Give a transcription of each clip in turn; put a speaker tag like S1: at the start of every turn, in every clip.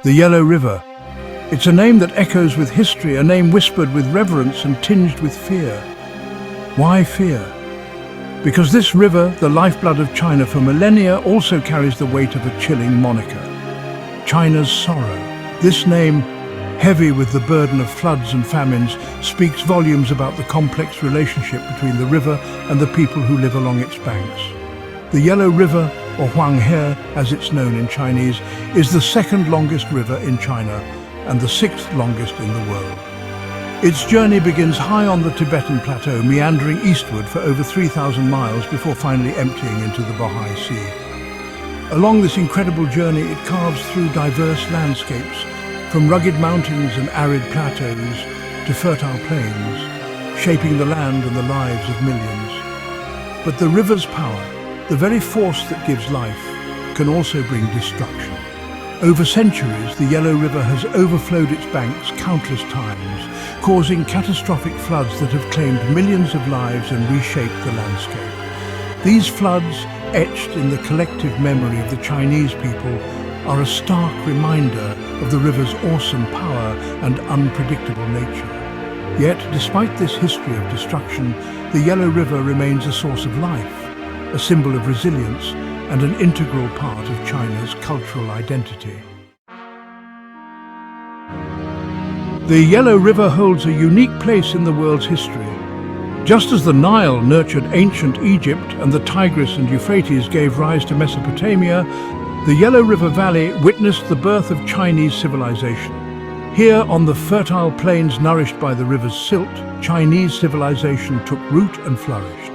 S1: The Yellow River. It's a name that echoes with history, a name whispered with reverence and tinged with fear. Why fear? Because this river, the lifeblood of China for millennia, also carries the weight of a chilling moniker. China's sorrow. This name, heavy with the burden of floods and famines, speaks volumes about the complex relationship between the river and the people who live along its banks. The Yellow River, or Huanghe as it's known in Chinese, is the second longest river in China and the sixth longest in the world. Its journey begins high on the Tibetan plateau, meandering eastward for over 3,000 miles before finally emptying into the Bohai Sea. Along this incredible journey, it carves through diverse landscapes, from rugged mountains and arid plateaus to fertile plains, shaping the land and the lives of millions. But the river's power, the very force that gives life, can also bring destruction. Over centuries, the Yellow River has overflowed its banks countless times, causing catastrophic floods that have claimed millions of lives and reshaped the landscape. These floods, etched in the collective memory of the Chinese people, are a stark reminder of the river's awesome power and unpredictable nature. Yet, despite this history of destruction, the Yellow River remains a source of life, a symbol of resilience and an integral part of China's cultural identity. The Yellow River holds a unique place in the world's history. Just as the Nile nurtured ancient Egypt and the Tigris and Euphrates gave rise to Mesopotamia, the Yellow River Valley witnessed the birth of Chinese civilization. Here, on the fertile plains nourished by the river's silt, Chinese civilization took root and flourished.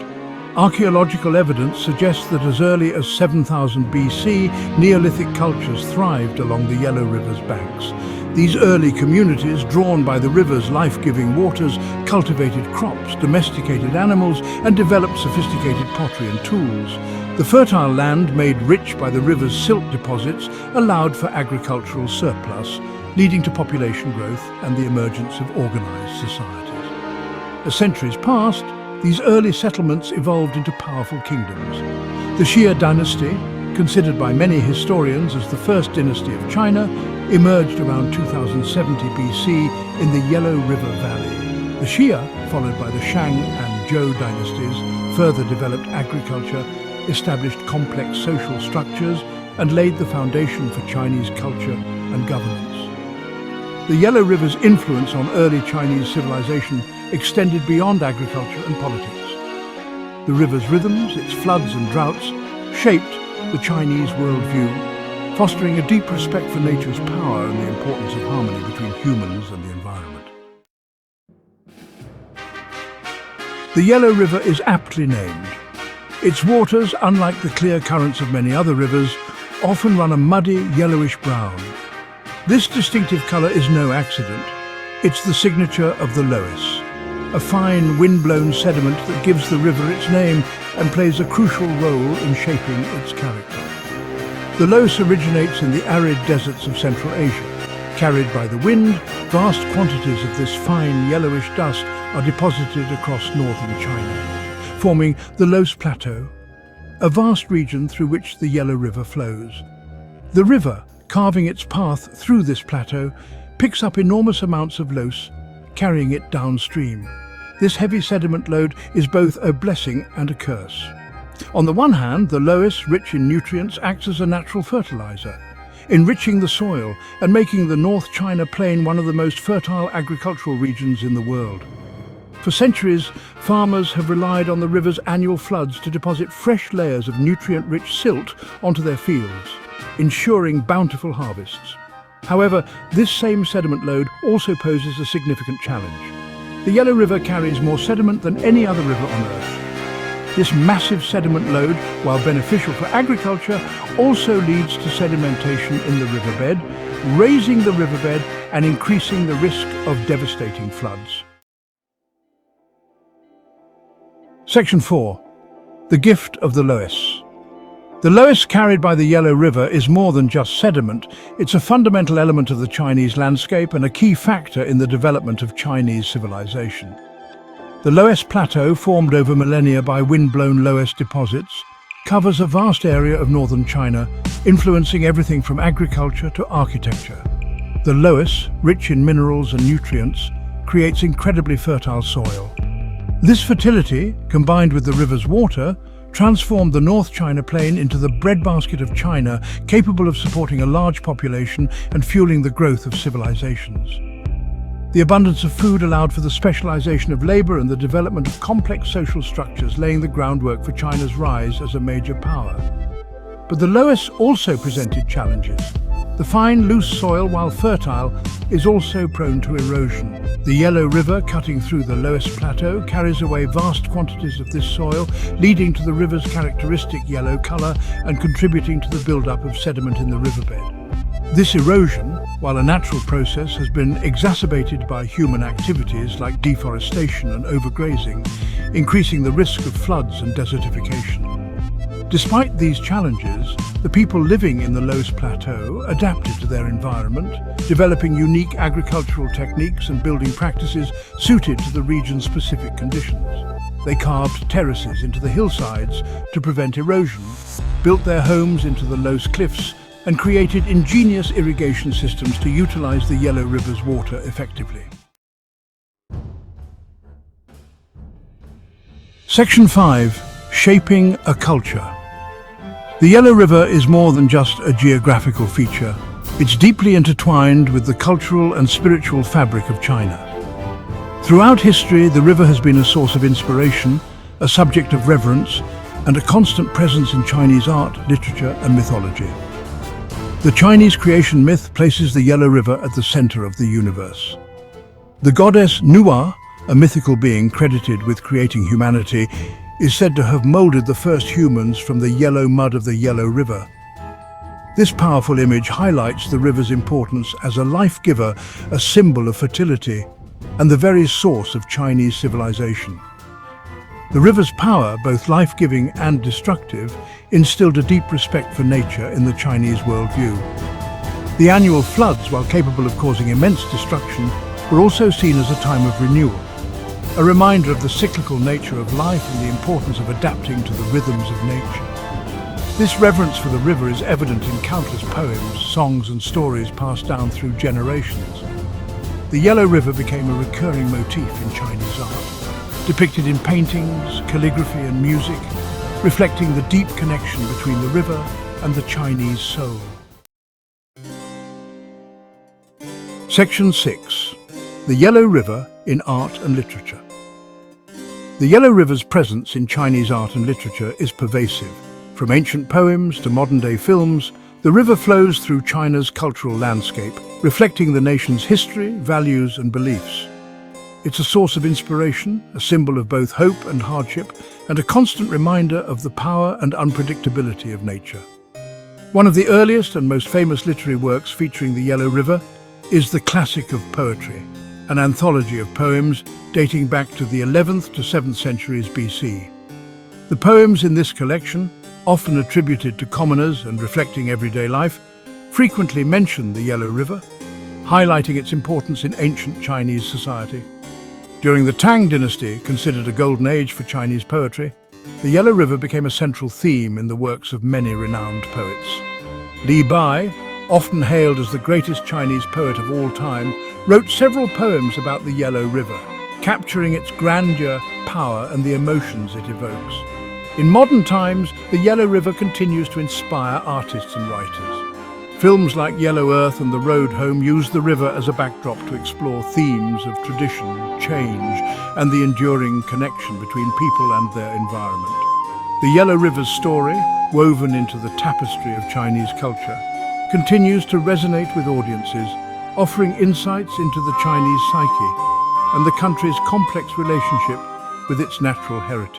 S1: Archaeological evidence suggests that as early as 7000 BC, Neolithic cultures thrived along the Yellow River's banks. These early communities, drawn by the river's life-giving waters, cultivated crops, domesticated animals, and developed sophisticated pottery and tools. The fertile land, made rich by the river's silt deposits, allowed for agricultural surplus, leading to population growth and the emergence of organized societies. As centuries passed, these early settlements evolved into powerful kingdoms. The Xia dynasty, considered by many historians as the first dynasty of China, emerged around 2070 BC in the Yellow River Valley. The Xia, followed by the Shang and Zhou dynasties, further developed agriculture, established complex social structures, and laid the foundation for Chinese culture and governance. The Yellow River's influence on early Chinese civilization extended beyond agriculture and politics. The river's rhythms, its floods and droughts, shaped the Chinese worldview, fostering a deep respect for nature's power and the importance of harmony between humans and the environment. The Yellow River is aptly named. Its waters, unlike the clear currents of many other rivers, often run a muddy, yellowish brown. This distinctive color is no accident. It's the signature of the loess, a fine, wind-blown sediment that gives the river its name and plays a crucial role in shaping its character. The loess originates in the arid deserts of Central Asia. Carried by the wind, vast quantities of this fine, yellowish dust are deposited across northern China, forming the Loess Plateau, a vast region through which the Yellow River flows. The river, carving its path through this plateau, picks up enormous amounts of loess, carrying it downstream. This heavy sediment load is both a blessing and a curse. On the one hand, the loess, rich in nutrients, acts as a natural fertilizer, enriching the soil and making the North China Plain one of the most fertile agricultural regions in the world. For centuries, farmers have relied on the river's annual floods to deposit fresh layers of nutrient-rich silt onto their fields, ensuring bountiful harvests. However, this same sediment load also poses a significant challenge. The Yellow River carries more sediment than any other river on Earth. This massive sediment load, while beneficial for agriculture, also leads to sedimentation in the riverbed, raising the riverbed and increasing the risk of devastating floods. Section 4. The gift of the loess. The loess carried by the Yellow River is more than just sediment. It's a fundamental element of the Chinese landscape and a key factor in the development of Chinese civilization. The Loess Plateau, formed over millennia by wind-blown loess deposits, covers a vast area of northern China, influencing everything from agriculture to architecture. The loess, rich in minerals and nutrients, creates incredibly fertile soil. This fertility, combined with the river's water, transformed the North China Plain into the breadbasket of China, capable of supporting a large population and fueling the growth of civilizations. The abundance of food allowed for the specialization of labor and the development of complex social structures, laying the groundwork for China's rise as a major power. But the loess also presented challenges. The fine, loose soil, while fertile, is also prone to erosion. The Yellow River, cutting through the Loess Plateau, carries away vast quantities of this soil, leading to the river's characteristic yellow color and contributing to the buildup of sediment in the riverbed. This erosion, while a natural process, has been exacerbated by human activities like deforestation and overgrazing, increasing the risk of floods and desertification. Despite these challenges, the people living in the Loess Plateau adapted to their environment, developing unique agricultural techniques and building practices suited to the region's specific conditions. They carved terraces into the hillsides to prevent erosion, built their homes into the Loess cliffs, and created ingenious irrigation systems to utilize the Yellow River's water effectively. Section 5. Shaping a culture. The Yellow River is more than just a geographical feature. It's deeply intertwined with the cultural and spiritual fabric of China. Throughout history, the river has been a source of inspiration, a subject of reverence, and a constant presence in Chinese art, literature, and mythology. The Chinese creation myth places the Yellow River at the center of the universe. The goddess Nuwa, a mythical being credited with creating humanity, is said to have molded the first humans from the yellow mud of the Yellow River. This powerful image highlights the river's importance as a life-giver, a symbol of fertility, and the very source of Chinese civilization. The river's power, both life-giving and destructive, instilled a deep respect for nature in the Chinese worldview. The annual floods, while capable of causing immense destruction, were also seen as a time of renewal, a reminder of the cyclical nature of life and the importance of adapting to the rhythms of nature. This reverence for the river is evident in countless poems, songs and stories passed down through generations. The Yellow River became a recurring motif in Chinese art, depicted in paintings, calligraphy and music, reflecting the deep connection between the river and the Chinese soul. Section 6. The Yellow River in art and literature. The Yellow River's presence in Chinese art and literature is pervasive. From ancient poems to modern-day films, the river flows through China's cultural landscape, reflecting the nation's history, values, and beliefs. It's a source of inspiration, a symbol of both hope and hardship, and a constant reminder of the power and unpredictability of nature. One of the earliest and most famous literary works featuring the Yellow River is the classic of poetry, an anthology of poems dating back to the 11th to 7th centuries BC. The poems in this collection, often attributed to commoners and reflecting everyday life, frequently mention the Yellow River, highlighting its importance in ancient Chinese society. During the Tang dynasty, considered a golden age for Chinese poetry, the Yellow River became a central theme in the works of many renowned poets. Li Bai, often hailed as the greatest Chinese poet of all time, wrote several poems about the Yellow River, capturing its grandeur, power, and the emotions it evokes. In modern times, the Yellow River continues to inspire artists and writers. Films like Yellow Earth and The Road Home use the river as a backdrop to explore themes of tradition, change, and the enduring connection between people and their environment. The Yellow River's story, woven into the tapestry of Chinese culture, continues to resonate with audiences, offering insights into the Chinese psyche and the country's complex relationship with its natural heritage.